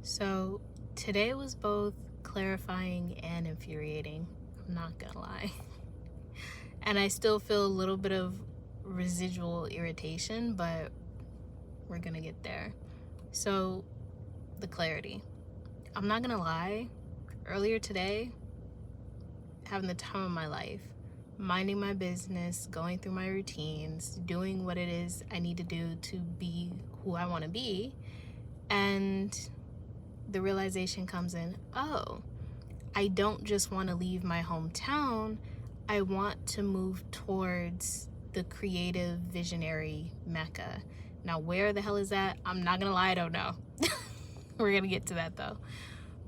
So today was both clarifying and infuriating. I'm not gonna lie. And I still feel a little bit of residual irritation, but we're gonna get there. So, the clarity. I'm not gonna lie. Earlier today, having the time of my life, minding my business, going through my routines, doing what it is I need to do to be who I wanna be, and the realization comes in, oh, I don't just want to leave my hometown, I want to move towards the creative visionary mecca. Now, where the hell is that? I'm not gonna lie, I don't know. We're gonna get to that though.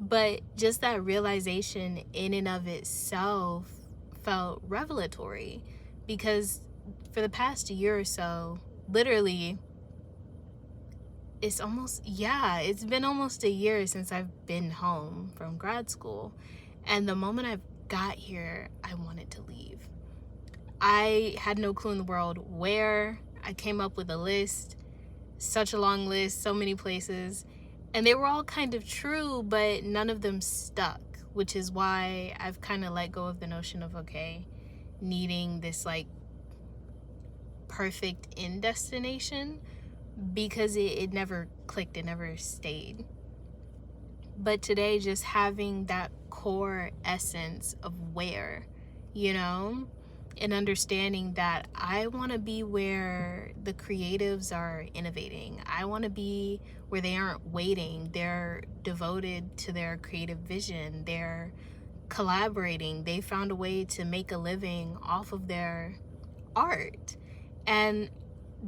But just that realization in and of itself felt revelatory, because for the past year or so, literally, it's been almost a year since I've been home from grad school. And the moment I got here, I wanted to leave. I had no clue in the world where. I came up with a list, such a long list, so many places. And they were all kind of true, but none of them stuck, which is why I've kind of let go of the notion of, okay, needing this like perfect end destination, because it never clicked, it never stayed. But today, just having that core essence of where, you know, and understanding that I want to be where the creatives are innovating. I want to be where they aren't waiting. They're devoted to their creative vision. They're collaborating. They found a way to make a living off of their art. And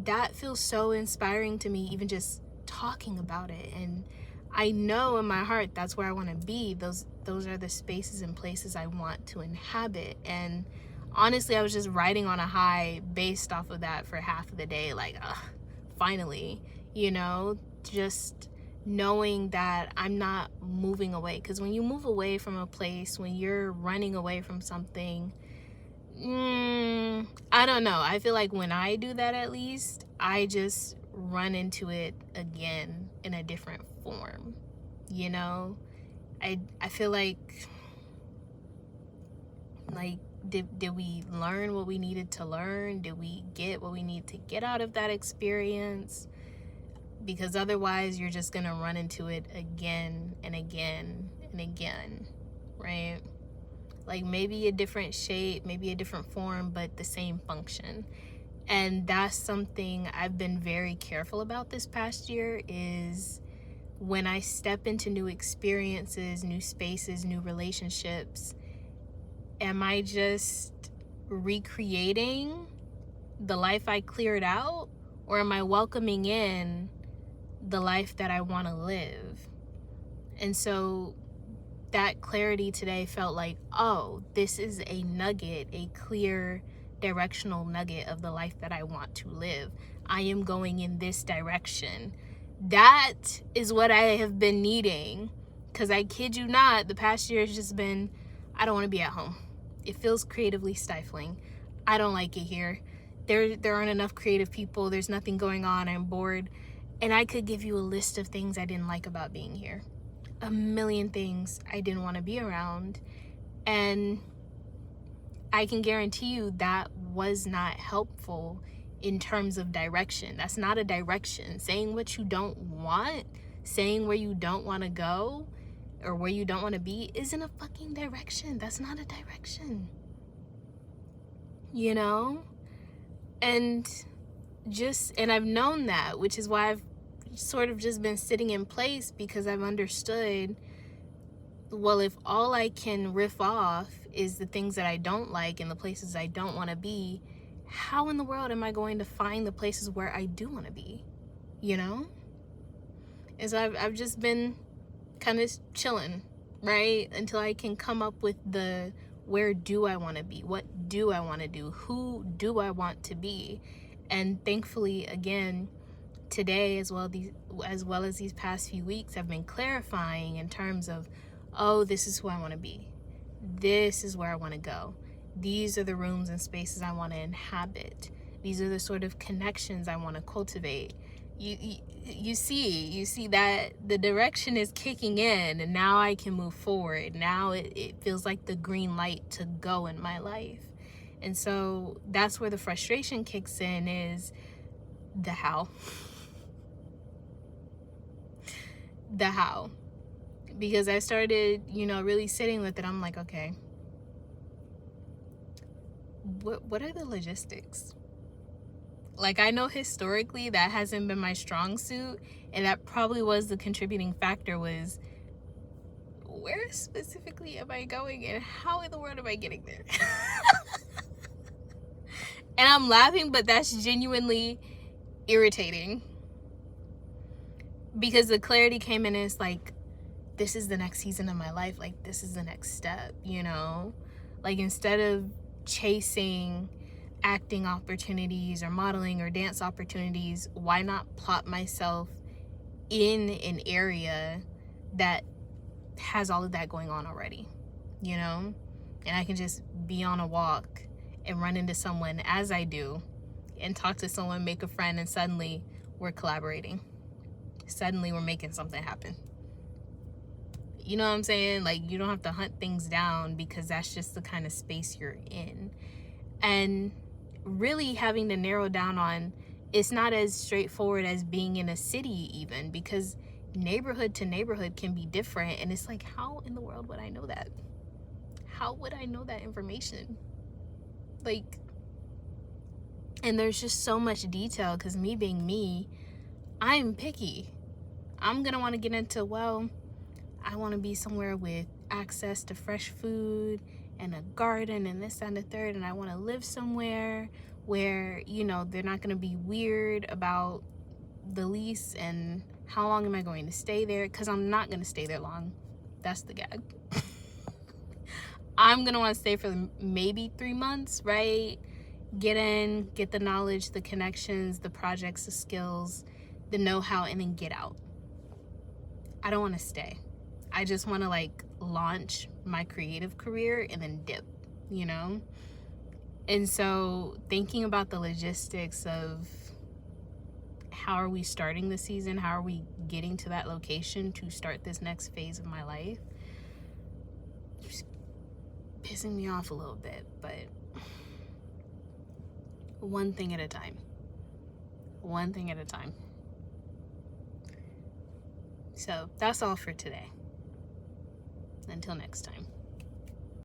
that feels so inspiring to me, even just talking about it. And I know in my heart that's where I want to be. Those are the spaces and places I want to inhabit. And honestly, I was just riding on a high based off of that for half of the day, like, finally, just knowing that I'm not moving away. Because when you move away from a place, when you're running away from something, I don't know. I feel like when I do that, at least, I just run into it again in a different form. You know, I feel like did we learn what we needed to learn? Did we get what we need to get out of that experience? Because otherwise, you're just gonna run into it again and again and again, right? Like maybe a different shape, maybe a different form, but the same function. And that's something I've been very careful about this past year, is when I step into new experiences, new spaces, new relationships, am I just recreating the life I cleared out, or am I welcoming in the life that I want to live? And so that clarity today felt like, oh, this is a nugget, a clear directional nugget of the life that I want to live. I am going in this direction. That is what I have been needing. Because I kid you not, the past year has just been, I don't want to be at home. It feels creatively stifling. I don't like it here. There aren't enough creative people. There's nothing going on. I'm bored. And I could give you a list of things I didn't like about being here. A million things I didn't want to be around. And I can guarantee you that was not helpful in terms of direction. That's not a direction. Saying what you don't want, saying where you don't want to go or where you don't want to be isn't a fucking direction. That's not a direction. And I've known that, which is why I've sort of just been sitting in place, because I've understood, well, if all I can riff off is the things that I don't like and the places I don't want to be, how in the world am I going to find the places where I do want to be? And so I've just been kind of chilling, right? Until I can come up with the where do I want to be? What do I want to do? Who do I want to be? And thankfully, again, today as well as these past few weeks, I've been clarifying in terms of, oh, this is who I want to be. This is where I want to go. These are the rooms and spaces I want to inhabit. These are the sort of connections I want to cultivate. you see that the direction is kicking in, and now I can move forward. Now it feels like the green light to go in my life. And so that's where the frustration kicks in, is the how. The how. Because I started, really sitting with it. I'm like, okay, what are the logistics? Like, I know historically that hasn't been my strong suit, and that probably was the contributing factor, was where specifically am I going and how in the world am I getting there? And I'm laughing, but that's genuinely irritating, because the clarity came in, and it's like, this is the next season of my life. Like, this is the next step, Like, instead of chasing acting opportunities or modeling or dance opportunities, why not plot myself in an area that has all of that going on already, And I can just be on a walk and run into someone, as I do, and talk to someone, make a friend, and suddenly we're collaborating. Suddenly we're making something happen. You know what I'm saying? Like, you don't have to hunt things down, because that's just the kind of space you're in. And really having to narrow down on, it's not as straightforward as being in a city even, because neighborhood to neighborhood can be different. And it's like, how in the world would I know that? How would I know that information? Like, and there's just so much detail, because me being me, I'm picky. I'm gonna want to get into, well, I want to be somewhere with access to fresh food and a garden and this and the third, and I want to live somewhere where, they're not going to be weird about the lease, and how long am I going to stay there, because I'm not going to stay there long. That's the gag. I'm going to want to stay for maybe 3 months, right? Get in, get the knowledge, the connections, the projects, the skills, the know-how, and then get out. I don't want to stay. I just want to launch my creative career and then dip, And so thinking about the logistics of how are we starting the season, how are we getting to that location to start this next phase of my life, just pissing me off a little bit, but one thing at a time. One thing at a time. So that's all for today. Until next time.